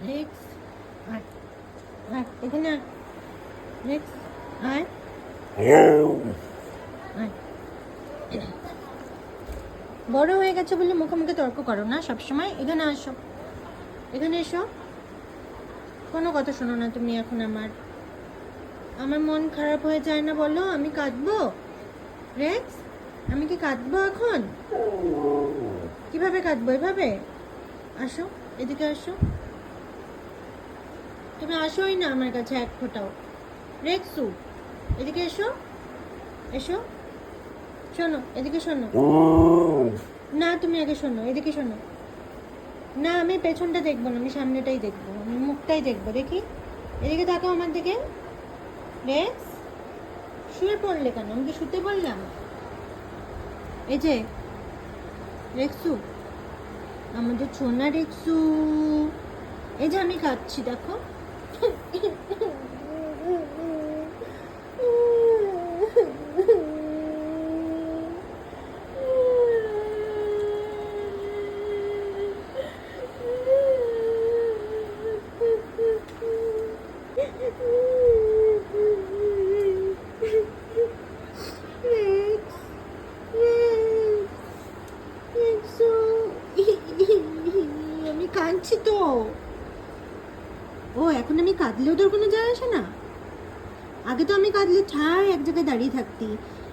Rex আয় আয় এখানে আয় রেক্স আয় আয় বড় হয়ে গেছে বলে মুখে মুখে তর্ক করো না সবসময়। এখানে আসো, এখানে এসো। কোনো কথা শোনো না তুমি এখন। আমার মন খারাপ হয়ে যায় না বলো? আমি কাঁদবো রেক্স? আমি কি কাঁদবো এখন? কিভাবে কাঁদবো? এভাবে? আসো, এদিকে আসো। তুমি আসোই না আমার কাছে এক ফোঁটাও। রেক্সু এদিকে এসো, এসো। শোনো, এদিকে শোনো। না তুমি আগে শোনো, এদিকে শোনো। না আমি পেছনটা দেখবো না, আমি সামনেটাই দেখবো, আমি মুখটাই দেখবো। দেখি, এদিকে তাকাও আমার দিকে। রেক্স শুয়ে পড়লে কেন? আমি কি শুতে বললাম? এই যে রেক্সু, আমাদের সোনা রেক্সু, এই যে আমি কাঁদছি দেখো। আমি কাঁদছি তো। ও এখন আমি কাঁদলেও তোর কোনো যায় আসে না? আগে তো আমি কাঁদলে ঠায় এক জায়গায় দাঁড়িয়ে থাকতি।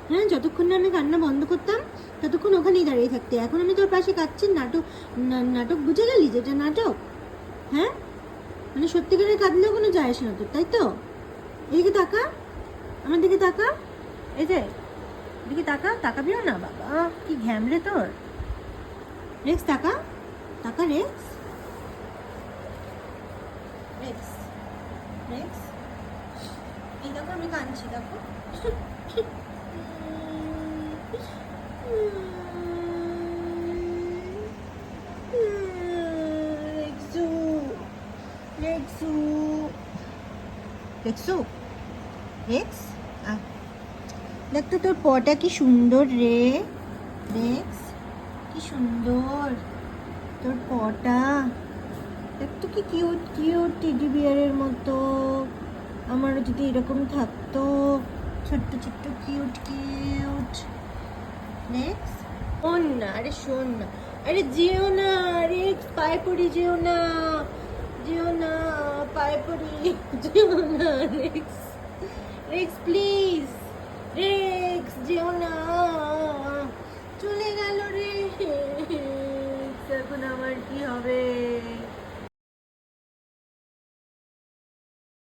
হ্যাঁ, যতক্ষণ না আমি কান্না বন্ধ করতাম ততক্ষণ ওখানেই দাঁড়িয়ে থাকতি। এখন আমি তোর পাশে কাঁদছি, নাটক বুঝে গেলি যেটা নাটক? হ্যাঁ, মানে সত্যিকারের কাঁদলেও কোনো যায় আসে না তোর, তাই তো? এদিকে তাকা, আমার দিকে তাকা। এই যে এদিকে তাকা, তাকাবিও না? বাবা কি ঘ্যামরে তোর। রেক্স তাকা, তাকা রেক্স, রেক্স, রেক্স। এই দেখো আমি কাঁদছি দেখো। রেক্সু, রেক্সু, রেক্সু, রেক্স আয়। দেখ তো তোর পটা কি সুন্দর রে রেক্স, কি সুন্দর তোর পটা। দেখ তো কি কিউট কিউট টেডি বিয়ারের মতো। আমারও যদি এরকম থাকতো, ছোট্ট ছোট্ট কিউট কিউট। নেক্সট শোন না, আরে শোন না, আরে যেও না রেক্স, পায়ে পড়ি, যেও না, যেও না, পায়ে পড়ি, যেও না রেক্স, রেক্স প্লিজ, রেক্স যেও না, চলে গেল রে। এখন আমার কি হবে?